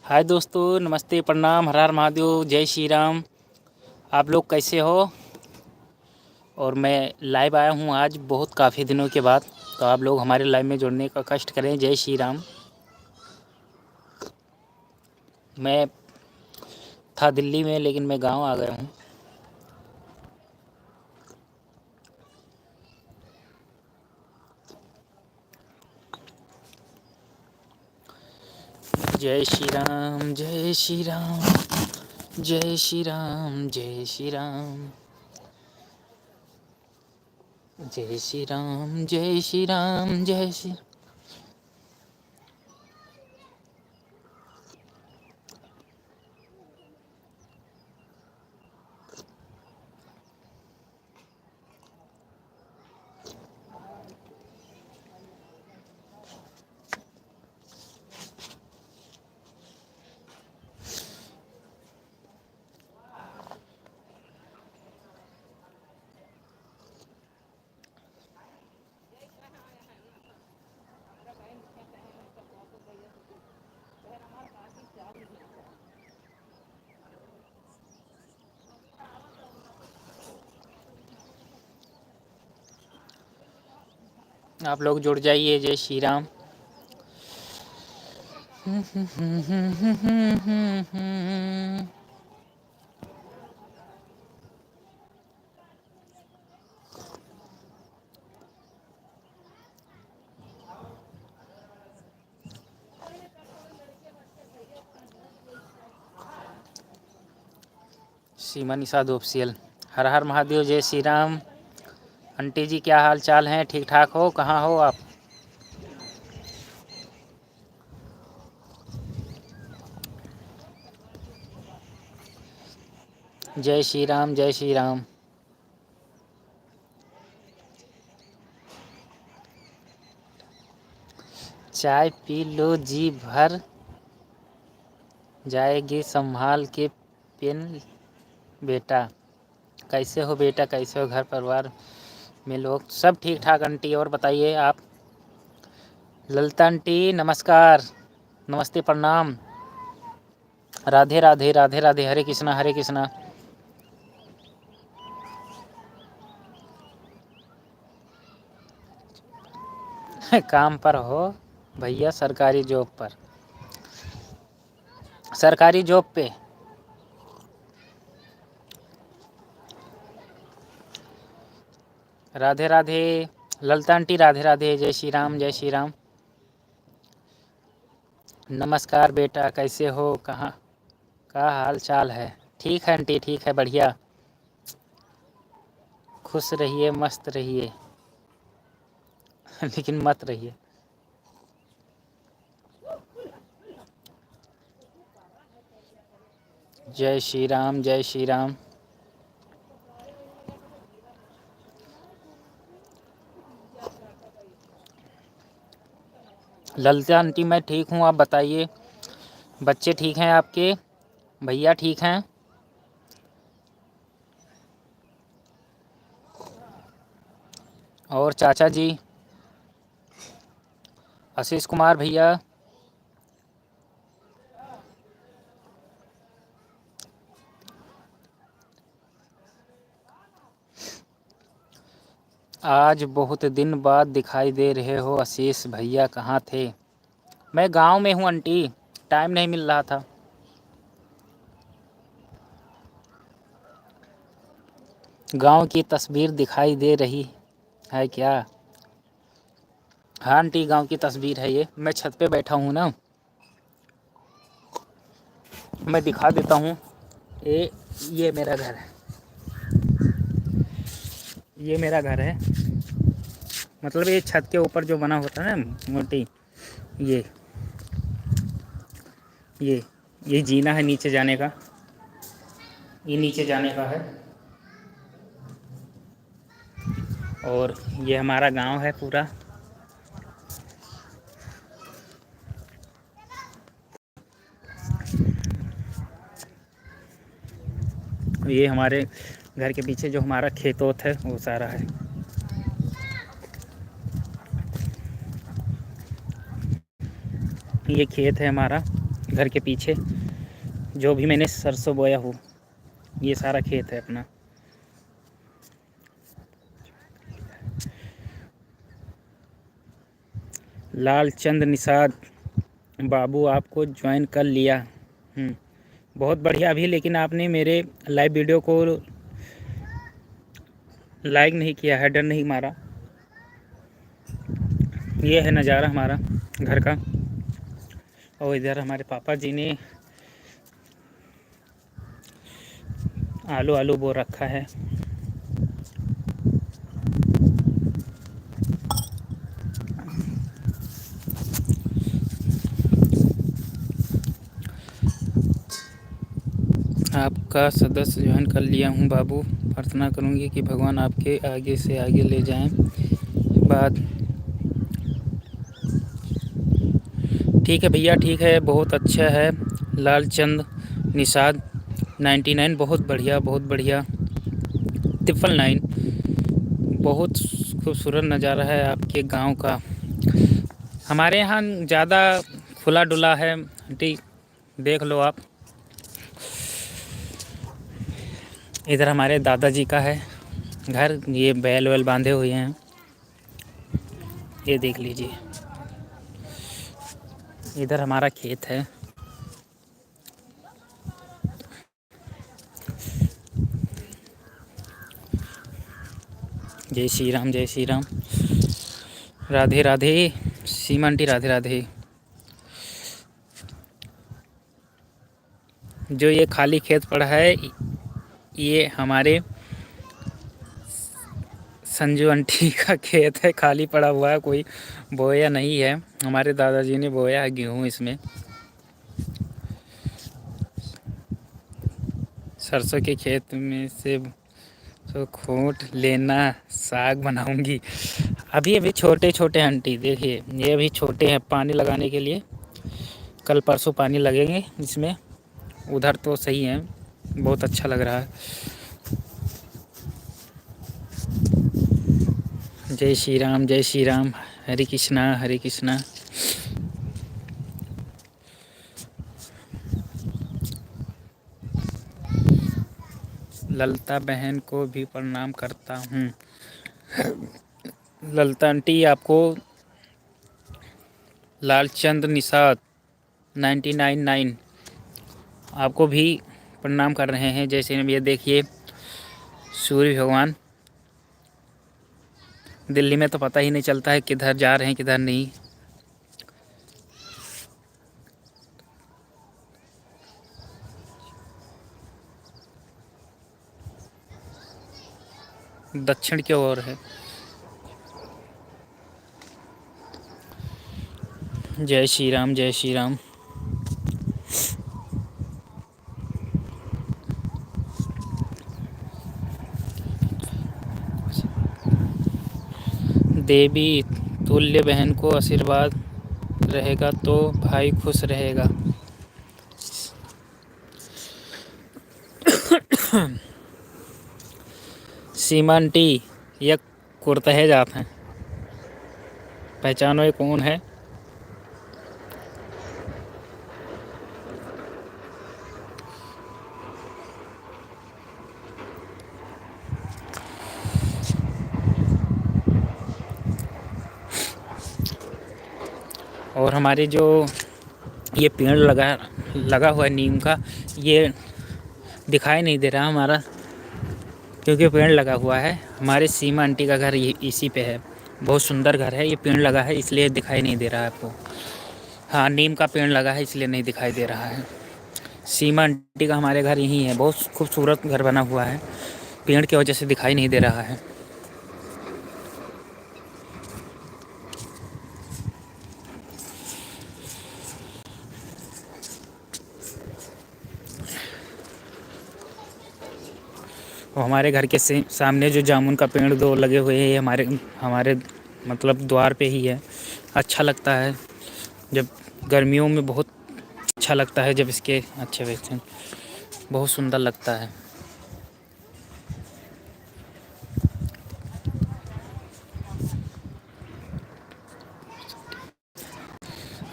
हाय दोस्तों, नमस्ते, प्रणाम, हर हर महादेव, जय श्री राम। आप लोग कैसे हो? और मैं लाइव आया हूँ आज बहुत काफ़ी दिनों के बाद। तो आप लोग हमारे लाइव में जुड़ने का कष्ट करें। जय श्री राम। मैं था दिल्ली में, लेकिन मैं गांव आ गया हूँ। जय श्री राम, जय श्री राम, जय श्री राम, जय श्री राम, जय श्री राम, जय श्री राम, जय श्री। आप लोग जुड़ जाइए। जय श्री राम। सीमा निषाद ऑफिशियल। हर हर महादेव, जय श्री राम। आंटी जी, क्या हाल चाल हैं? ठीक ठाक हो? कहाँ हो आप? जय श्री राम, जय श्री राम। चाय पी लो, जी भर जाएगी संभाल के पेन। बेटा कैसे हो? बेटा कैसे हो? घर परिवार में लोग सब ठीक ठाक? आंटी और बताइए आप। ललिता आंटी नमस्कार, नमस्ते, प्रणाम, राधे राधे, राधे राधे, हरे कृष्णा, हरे कृष्णा। काम पर हो भैया? सरकारी जॉब पर? सरकारी जॉब पे? राधे राधे ललिता आंटी, राधे राधे, जय श्री राम, जय श्री राम। नमस्कार बेटा, कैसे हो? कहाँ का हाल चाल है? ठीक है आंटी, ठीक है, बढ़िया। खुश रहिए, मस्त रहिए। लेकिन मत रहिए। जय श्री राम, जय श्री राम। ललिता आंटी मैं ठीक हूँ, आप बताइए। बच्चे ठीक हैं आपके? भैया ठीक हैं? और चाचा जी? आशीष कुमार भैया? आज बहुत दिन बाद दिखाई दे रहे हो आशीष भैया, कहाँ थे? मैं गांव में हूँ आंटी, टाइम नहीं मिल रहा था। गांव की तस्वीर दिखाई दे रही है क्या? हाँ आंटी, गांव की तस्वीर है ये। मैं छत पे बैठा हूँ ना, मैं दिखा देता हूँ। ये मेरा घर है, ये मेरा घर है। मतलब ये छत के ऊपर जो बना होता है ना मोटी, ये ये ये जीना है नीचे जाने का, ये नीचे जाने का है। और ये हमारा गांव है पूरा। ये हमारे घर के पीछे जो हमारा खेत ओत है वो सारा है। ये खेत है हमारा। घर के पीछे जो भी मैंने सरसों बोया हो, ये सारा खेत है अपना। लालचंद निषाद बाबू आपको ज्वाइन कर लिया। बहुत बढ़िया। अभी लेकिन आपने मेरे लाइव वीडियो को लाइक नहीं किया है, डर नहीं मारा। ये है नज़ारा हमारा घर का। और इधर हमारे पापा जी ने आलू बो रखा है। आपका सदस्य ज्वाइन कर लिया हूँ बाबू। प्रार्थना करूँगी कि भगवान आपके आगे से आगे ले जाएं। बात ठीक है भैया, ठीक है, बहुत अच्छा है। लालचंद निषाद 99 बहुत बढ़िया, बहुत बढ़िया। 999 बहुत खूबसूरत नज़ारा है आपके गांव का। हमारे यहाँ ज़्यादा खुला डुला है आंटी, देख लो आप। इधर हमारे दादाजी का है घर, ये बैल वैल बांधे हुए हैं, ये देख लीजिए। इधर हमारा खेत है। जय श्री राम, जय श्री राम। राधे राधे सीमा आंटी, राधे राधे। जो ये खाली खेत पड़ा है, ये हमारे संजू आंटी का खेत है, खाली पड़ा हुआ है, कोई बोया नहीं है। हमारे दादाजी ने बोया है गेहूँ इसमें। सरसों के खेत में से तो खोट लेना, साग बनाऊंगी। अभी अभी छोटे छोटे आंटी देखिए, ये अभी छोटे हैं पानी लगाने के लिए। कल परसों पानी लगेंगे इसमें। उधर तो सही है, बहुत अच्छा लग रहा है। जय श्री राम, जय श्री राम। हरे कृष्णा, हरे कृष्णा। ललता बहन को भी प्रणाम करता हूँ। ललता आंटी आपको लालचंद निषाद 999 आपको भी प्रणाम कर रहे हैं। जैसे ये देखिए, सूर्य भगवान। दिल्ली में तो पता ही नहीं चलता है किधर जा रहे हैं किधर नहीं। दक्षिण की ओर है। जय श्री राम, जय श्री राम। देवी तुल्य बहन को आशीर्वाद रहेगा तो भाई खुश रहेगा। सीमा आंटी, ये कुर्तहे जात हैं, पहचानो ये कौन है? और हमारे जो ये पेड़ लगा हुआ है नीम का, ये दिखाई नहीं दे रहा हमारा क्योंकि पेड़ लगा हुआ है। हमारे सीमा आंटी का घर ये इसी पे है। बहुत सुंदर घर है, ये पेड़ लगा है इसलिए दिखाई नहीं दे रहा है आपको। हाँ, नीम का पेड़ लगा है इसलिए नहीं दिखाई दे रहा है। सीमा आंटी का हमारे घर यहीं है। बहुत खूबसूरत घर बना हुआ है, पेड़ की वजह से दिखाई नहीं दे रहा है। और हमारे घर के सामने जो जामुन का पेड़ दो लगे हुए हैं, ये हमारे हमारे मतलब द्वार पे ही है। अच्छा लगता है जब गर्मियों में, बहुत अच्छा लगता है जब इसके अच्छे वैसे, बहुत सुंदर लगता है।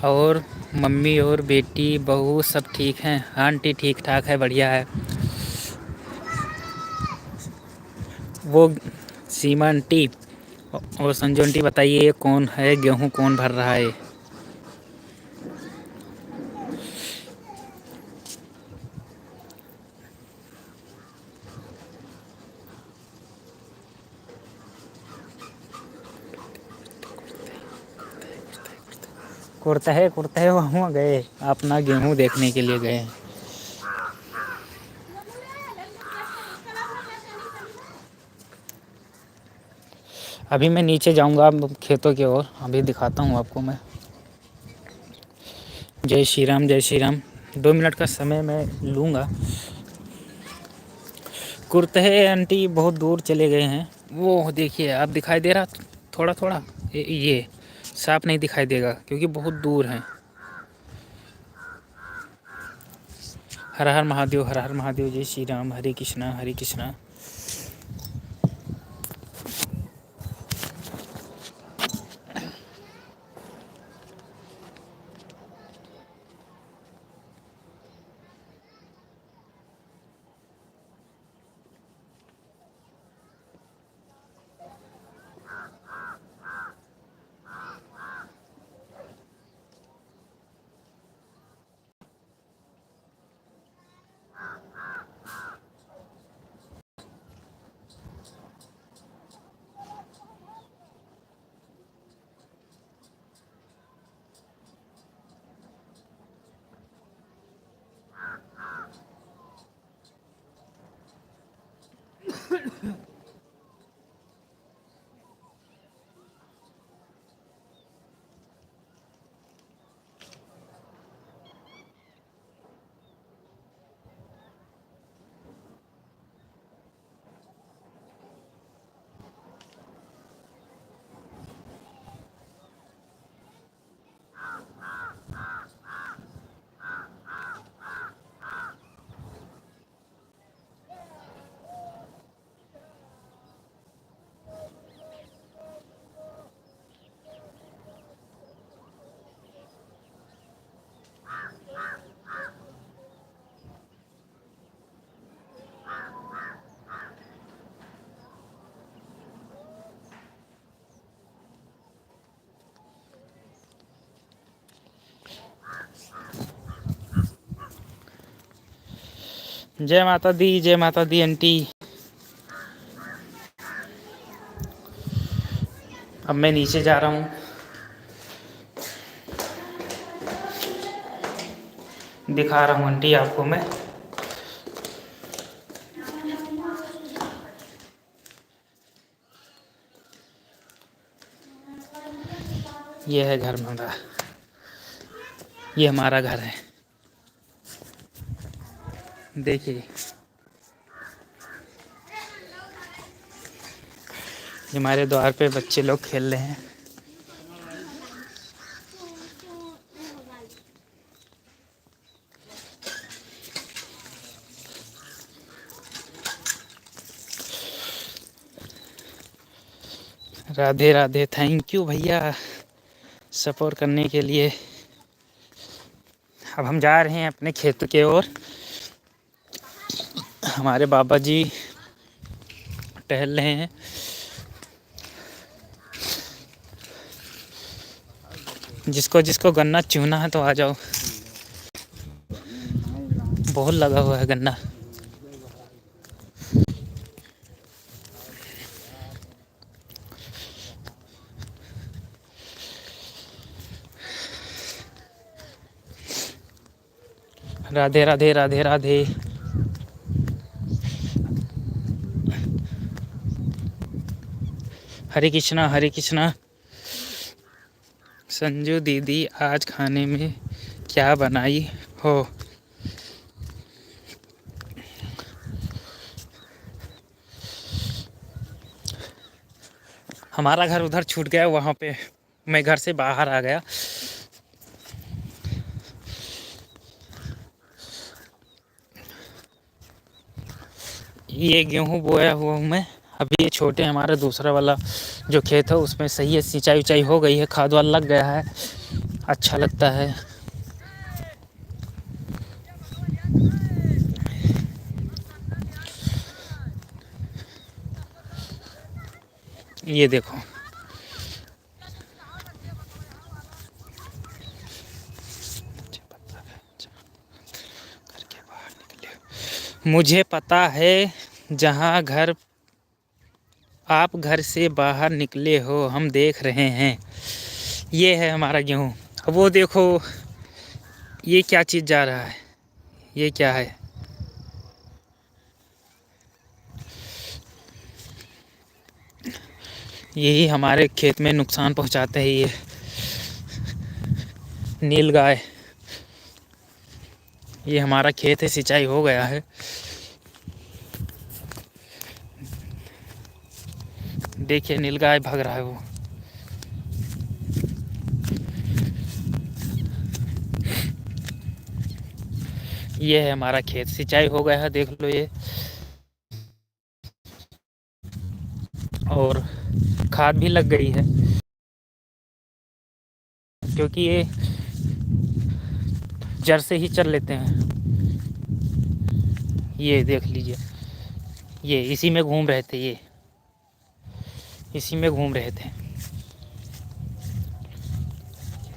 और मम्मी और बेटी बहू सब ठीक हैं? हाँ आंटी ठीक ठाक है, बढ़िया है। वो सीमा आंटी और संजू आंटी बताइए कौन है, गेहूँ कौन भर रहा है? कुर्ता है वहाँ गए अपना गेहूँ देखने के लिए गए। अभी मैं नीचे जाऊंगा खेतों की ओर, अभी दिखाता हूँ आपको मैं। जय श्री राम, जय श्री राम। 2 मिनट का समय मैं लूँगा। कुर्ते आंटी बहुत दूर चले गए हैं। वो देखिए आप, दिखाई दे रहा थोड़ा थोड़ा? ये साफ नहीं दिखाई देगा क्योंकि बहुत दूर हैं। हर हर महादेव, हर हर महादेव, जय श्री राम, हरे कृष्णा हरे कृष्णा। जय माता दी, जय माता दी आंटी। अब मैं नीचे जा रहा हूँ। दिखा रहा हूँ आंटी आपको मैं। ये है घर हमारा, ये हमारा घर है। देखिए हमारे द्वार पे बच्चे लोग खेल रहे हैं। राधे राधे, थैंक यू भैया सपोर्ट करने के लिए। अब हम जा रहे हैं अपने खेत के ओर। हमारे बाबा जी टहल रहे हैं। जिसको जिसको गन्ना चूना है तो आ जाओ, बहुत लगा हुआ है गन्ना। राधे राधे, राधे राधे। हरे कृष्णा हरे कृष्णा। संजू दीदी आज खाने में क्या बनाई हो? हमारा घर उधर छूट गया, वहाँ पे मैं घर से बाहर आ गया। ये गेहूँ बोया हुआ हूँ मैं। अभी ये छोटे हमारा दूसरा वाला जो खेत है उसमें सही है, सिंचाई उचाई हो गई है, खाद वाद लग गया है, अच्छा लगता है। ये देखो, मुझे पता है जहाँ घर आप घर से बाहर निकले हो, हम देख रहे हैं। ये है हमारा गेहूँ। अब वो देखो, ये क्या चीज़ जा रहा है, ये क्या है? यही हमारे खेत में नुकसान पहुंचाते हैं ये नीलगाय। ये हमारा खेत है, सिंचाई हो गया है। देखिए नीलगाय भाग रहा है वो। ये है हमारा खेत, सिंचाई हो गया है, देख लो ये। और खाद भी लग गई है, क्योंकि ये जड़ से ही चल लेते हैं। ये देख लीजिए, ये इसी में घूम रहे थे, ये इसी में घूम रहे थे।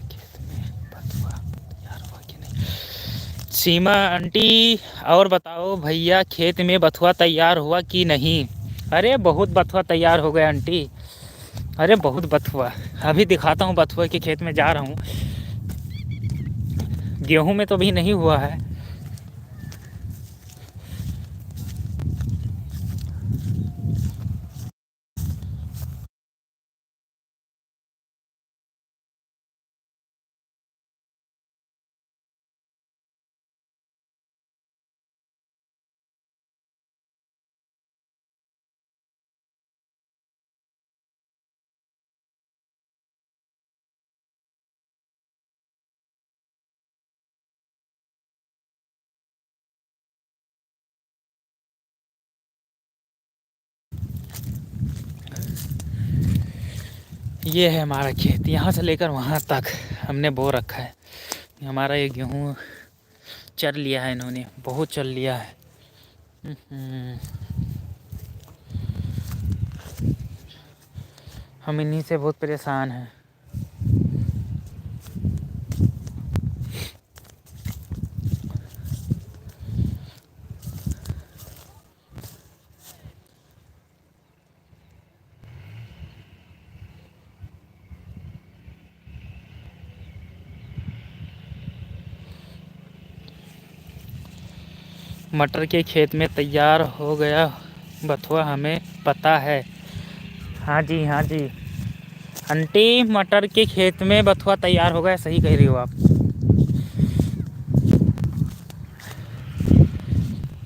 खेत में बथुआ तैयार हुआ कि नहीं? सीमा आंटी, और बताओ भैया, खेत में बथुआ तैयार हुआ कि नहीं? अरे बहुत बथुआ तैयार हो गया आंटी, अरे बहुत बथुआ। अभी दिखाता हूँ, बथुआ के खेत में जा रहा हूँ। गेहूं में तो अभी नहीं हुआ है। ये है हमारा खेत, यहाँ से लेकर वहाँ तक हमने बो रखा है। हमारा ये गेहूँ चर लिया है इन्होंने, बहुत चल लिया है। हम इन्हीं से बहुत परेशान हैं। मटर के खेत में तैयार हो गया बथुआ, हमें पता है। हाँ जी, हाँ जी आंटी, मटर के खेत में बथुआ तैयार हो गया, सही कह रही हो आप।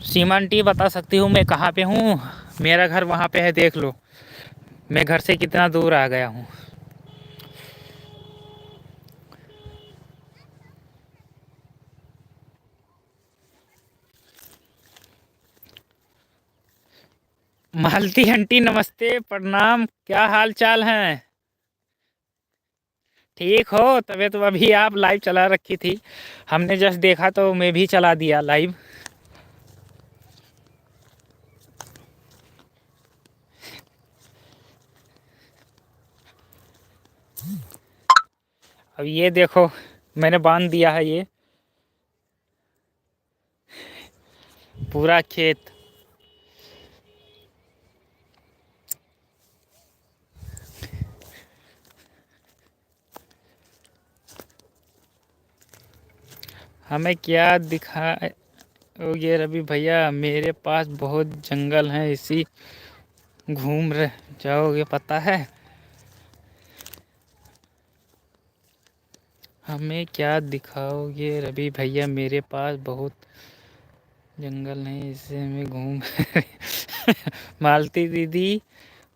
सीमा आंटी, बता सकती हूँ मैं कहाँ पे हूँ? मेरा घर वहाँ पे है, देख लो मैं घर से कितना दूर आ गया हूँ। मालती आंटी नमस्ते, प्रणाम, क्या हाल चाल है? ठीक हो? तबे तो अभी आप लाइव चला रखी थी, हमने जस्ट देखा तो मैं भी चला दिया लाइव। अब ये देखो, मैंने बांध दिया है ये पूरा खेत। हमें क्या दिखाओगे रवि भैया? मेरे पास बहुत जंगल है, इसी घूम रहे जाओगे, पता है। हमें क्या दिखाओगे रवि भैया? मेरे पास बहुत जंगल है, इसे में घूम मालती दीदी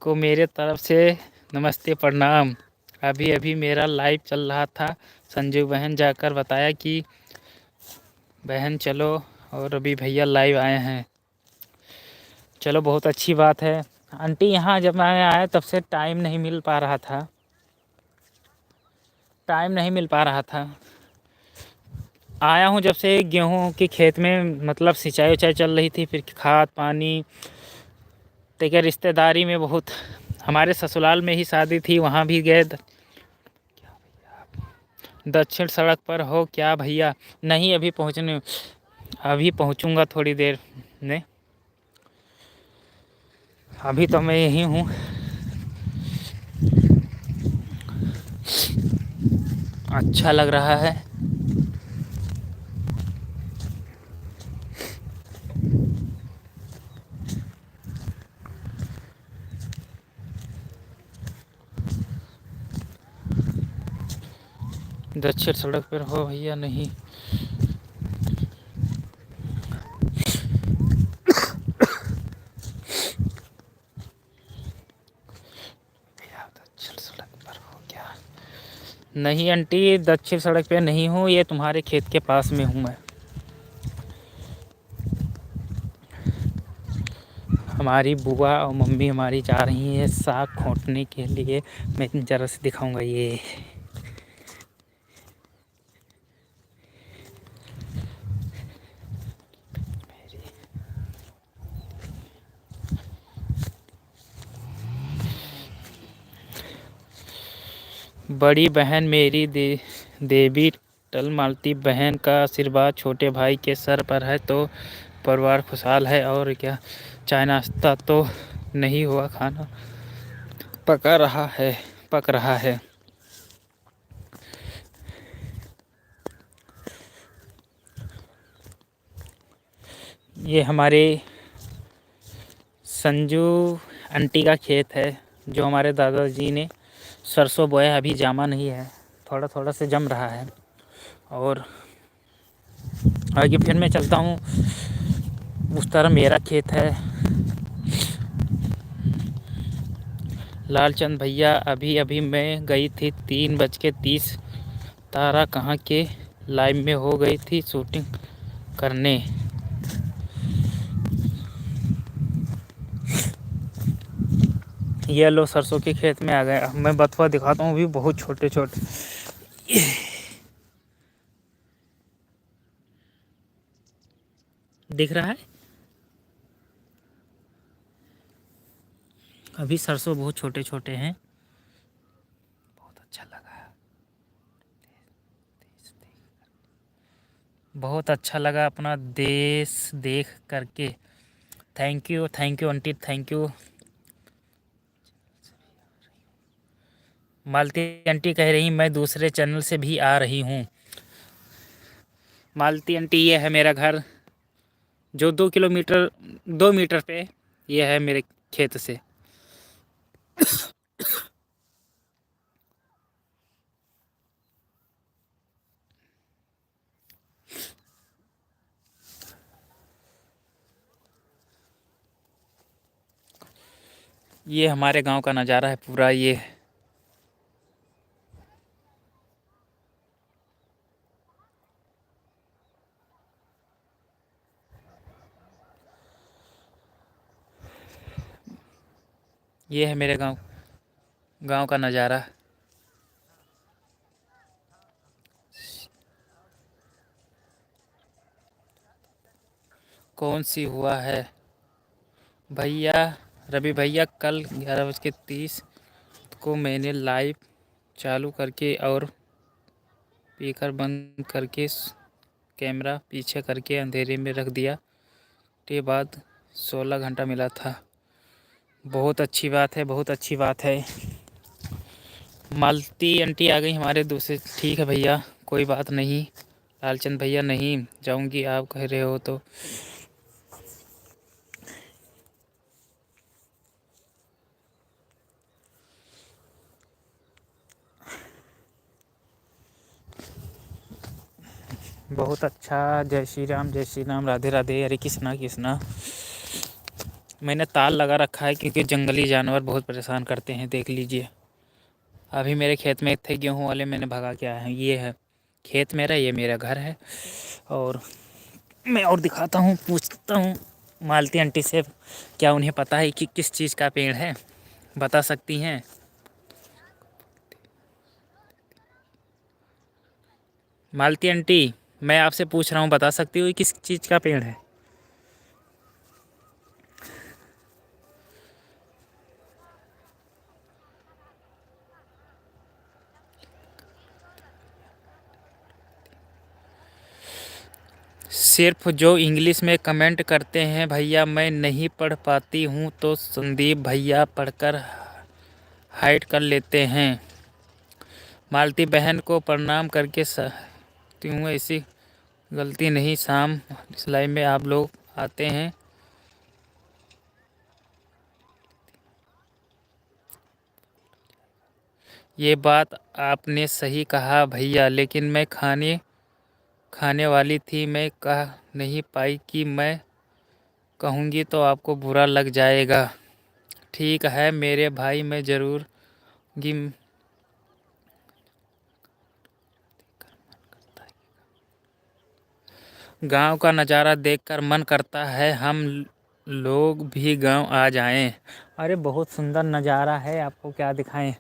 को मेरे तरफ से नमस्ते, प्रणाम। अभी अभी मेरा लाइव चल रहा था, संजू बहन जाकर बताया कि बहन चलो, और अभी भैया लाइव आए हैं। चलो बहुत अच्छी बात है। आंटी, यहाँ जब मैं आया तब से टाइम नहीं मिल पा रहा था, टाइम नहीं मिल पा रहा था। आया हूँ जब से गेहूँ के खेत में, मतलब सिंचाई उचाई चल रही थी, फिर खाद पानी, देखिए रिश्तेदारी में बहुत हमारे ससुराल में ही शादी थी, वहाँ भी गए। दक्षिण सड़क पर हो क्या भैया? नहीं, अभी पहुँचूँगा थोड़ी देर में। अभी तो मैं यहीं हूँ। अच्छा लग रहा है। दक्षिण सड़क पर हो भैया? नहीं, दक्षिण सड़क पर हो क्या? नहीं आंटी, दक्षिण सड़क पे नहीं हूँ, ये तुम्हारे खेत के पास में हूँ मैं। हमारी बुआ और मम्मी हमारी जा रही है साग खोंटने के लिए। मैं ज़रा से दिखाऊंगा ये। बड़ी बहन मेरी देवी टलमालती बहन का आशीर्वाद छोटे भाई के सर पर है तो परिवार खुशहाल है। और क्या, चाय नाश्ता तो नहीं हुआ, खाना पक रहा है। ये हमारे संजू आंटी का खेत है, जो हमारे दादाजी ने सरसों बोया। अभी जामा नहीं है, थोड़ा थोड़ा से जम रहा है। और आगे फिर मैं चलता हूँ, उस तरफ मेरा खेत है। लालचंद भैया, अभी अभी मैं गई थी 3:30। तारा कहाँ के लाइव में हो गई थी शूटिंग करने। ये लो, सरसों के खेत में आ गए। मैं बथुआ दिखाता हूँ, भी बहुत छोटे छोटे दिख रहा है। अभी सरसों बहुत छोटे छोटे हैं। बहुत अच्छा लगा, बहुत अच्छा लगा अपना देश देख करके। Thank you aunty, thank you. Malti aunty कह रही मैं दूसरे चैनल से भी आ रही हूँ। मालती आंटी, ये है मेरा घर, जो 2 मीटर पे ये है मेरे खेत से। ये हमारे गांव का नज़ारा है पूरा। ये है मेरे गांव का नज़ारा। कौन सी हुआ है भैया? रवि भैया, कल 11:30 को मैंने लाइव चालू करके और स्पीकर बंद करके कैमरा पीछे करके अंधेरे में रख दिया, के बाद 16 घंटा मिला था। बहुत अच्छी बात है, बहुत अच्छी बात है। मालती आंटी आ गई हमारे दूसरे। ठीक है भैया, कोई बात नहीं। लालचंद भैया, नहीं जाऊंगी, आप कह रहे हो तो। बहुत अच्छा। जय श्री राम, जय श्री राम, राधे राधे, हरे कृष्णा कृष्णा। मैंने ताल लगा रखा है क्योंकि जंगली जानवर बहुत परेशान करते हैं। देख लीजिए, अभी मेरे खेत में थे गेहूं वाले, मैंने भगा के आया है। ये है खेत मेरा, ये मेरा घर है। और मैं और दिखाता हूँ, पूछता हूँ मालती आंटी से, क्या उन्हें पता है कि किस चीज़ का पेड़ है? बता सकती हैं? मालती आंटी, मैं आपसे पूछ रहा हूँ, बता सकती हो किस चीज़ का पेड़ है? सिर्फ जो इंग्लिश में कमेंट करते हैं भैया मैं नहीं पढ़ पाती हूँ तो संदीप भैया पढ़कर हाइड कर लेते हैं। मालती बहन को प्रणाम करके सहती हूँ, ऐसी गलती नहीं। शाम सिलाई में आप लोग आते हैं। ये बात आपने सही कहा भैया, लेकिन मैं खाने वाली थी, मैं कह नहीं पाई कि मैं कहूँगी तो आपको बुरा लग जाएगा। ठीक है मेरे भाई, मैं ज़रूर गिम। गांव का नज़ारा देखकर मन करता है हम लोग भी गांव आ जाएं। अरे बहुत सुंदर नज़ारा है, आपको क्या दिखाएं।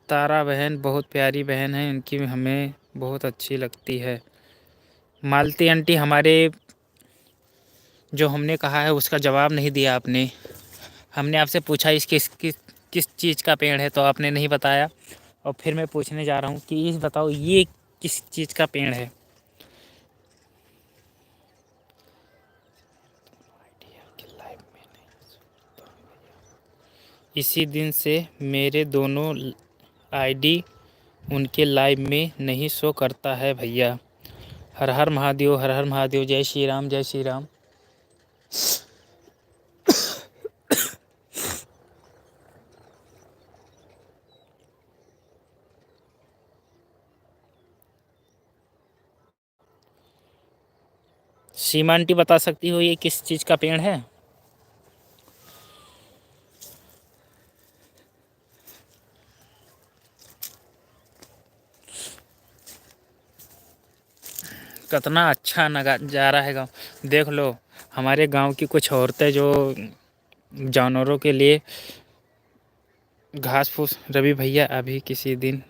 तारा बहन बहुत प्यारी बहन है, उनकी हमें बहुत अच्छी लगती है। मालती आंटी, हमारे जो हमने कहा है उसका जवाब नहीं दिया आपने। हमने आपसे पूछा इस किस चीज़ का पेड़ है तो आपने नहीं बताया, और फिर मैं पूछने जा रहा हूँ कि इस बताओ ये किस चीज़ का पेड़ है। इसी दिन से मेरे दोनों आईडी उनके लाइव में नहीं शो करता है भैया। हर हर महादेव, हर हर महादेव, जय श्री राम, जय श्री राम। सीमा आंटी बता सकती हो ये किस चीज़ का पेड़ है? कितना अच्छा नज़ारा है गाँव, देख लो। हमारे गांव की कुछ औरतें जो जानवरों के लिए घास फूस। रवि भैया अभी किसी दिन।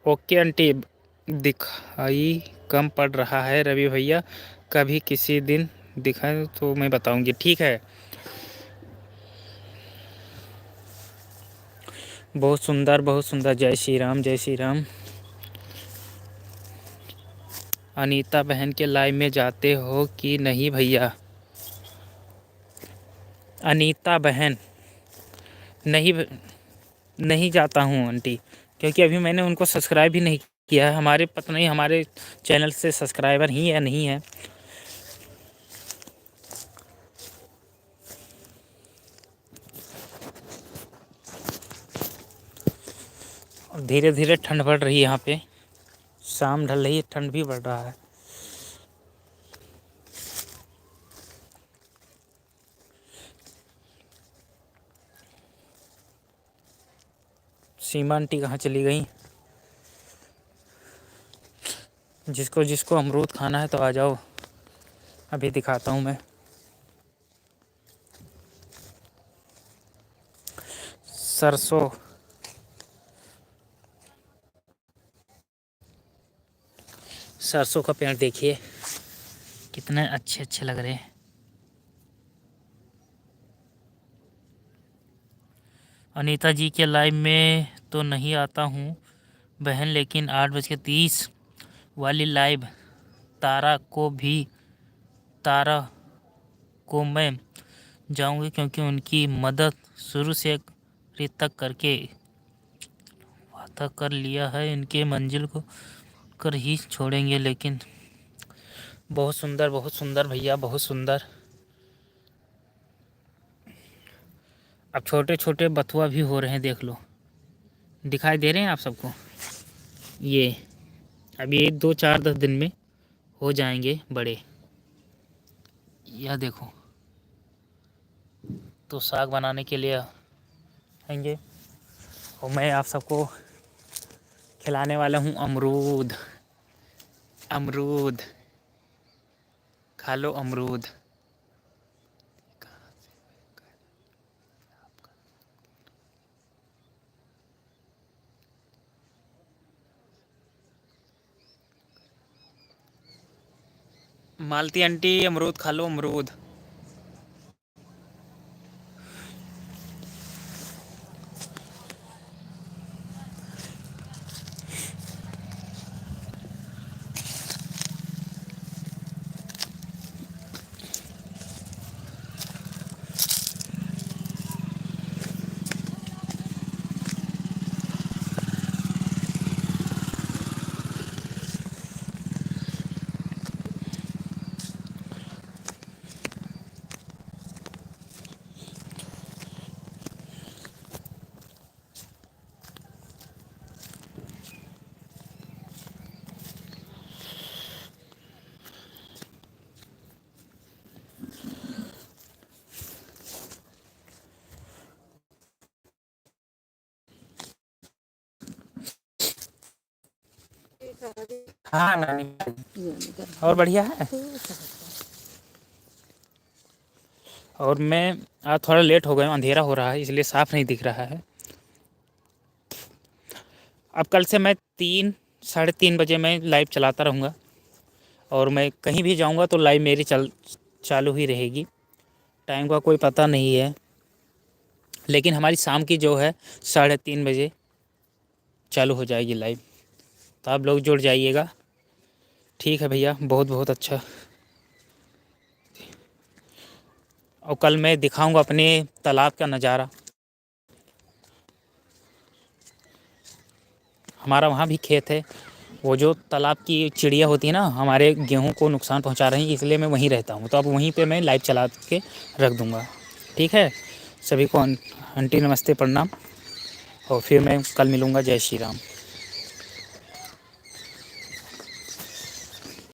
ओके आंटी, दिखाई कम पड़ रहा है रवि भैया, कभी किसी दिन दिखाए तो मैं बताऊंगी। ठीक है। बहुत सुंदर, बहुत सुंदर। जय श्री राम, जय श्री राम। अनीता बहन के लाइव में जाते हो कि नहीं भैया? अनीता बहन, नहीं नहीं जाता हूँ आंटी, क्योंकि अभी मैंने उनको सब्सक्राइब ही नहीं किया है। हमारे पता नहीं हमारे चैनल से सब्सक्राइबर ही या नहीं है। और धीरे धीरे ठंड बढ़ रही है यहाँ पे, शाम ढल रही है, ठंड भी बढ़ रहा है। सीमा आंटी कहाँ चली गई? जिसको जिसको अमरूद खाना है तो आ जाओ, अभी दिखाता हूँ मैं। सरसों, सरसों का पेड़ देखिए कितने अच्छे अच्छे लग रहे हैं। अनीता जी के लाइव में तो नहीं आता हूँ बहन, लेकिन 8:30 वाली लाइव तारा को मैं जाऊंगी, क्योंकि उनकी मदद शुरू से आखिरी तक करके वादा कर लिया है। इनके मंजिल को कर ही छोड़ेंगे। लेकिन बहुत सुंदर भैया, बहुत सुंदर। अब छोटे छोटे बथुआ भी हो रहे हैं, देख लो। दिखाई दे रहे हैं आप सबको? ये अभी 1 2 4 10 दिन में हो जाएंगे बड़े। यह देखो, तो साग बनाने के लिए आएंगे। और मैं आप सबको खिलाने वाला हूँ अमरूद। अमरूद खा लो, अमरूद। मालती आंटी, अमरूद खा लो, अमरूद। हाँ नानी, और बढ़िया है। और मैं आज थोड़ा लेट हो गया हूँ, अंधेरा हो रहा है इसलिए साफ नहीं दिख रहा है। अब कल से मैं 3 साढ़े 3 बजे मैं लाइव चलाता रहूँगा, और मैं कहीं भी जाऊँगा तो लाइव मेरी चालू ही रहेगी। टाइम का कोई पता नहीं है, लेकिन हमारी शाम की जो है 3:30 बजे चालू हो जाएगी लाइव, तो आप लोग जुड़ जाइएगा। ठीक है भैया, बहुत बहुत अच्छा। और कल मैं दिखाऊंगा अपने तालाब का नज़ारा। हमारा वहाँ भी खेत है, वो जो तालाब की चिड़िया होती है ना, हमारे गेहूं को नुकसान पहुँचा रही है, इसलिए मैं वहीं रहता हूँ। तो अब वहीं पे मैं लाइव चला के रख दूँगा। ठीक है, सभी को आंटी नमस्ते प्रणाम, और फिर मैं कल मिलूँगा। जय श्री राम।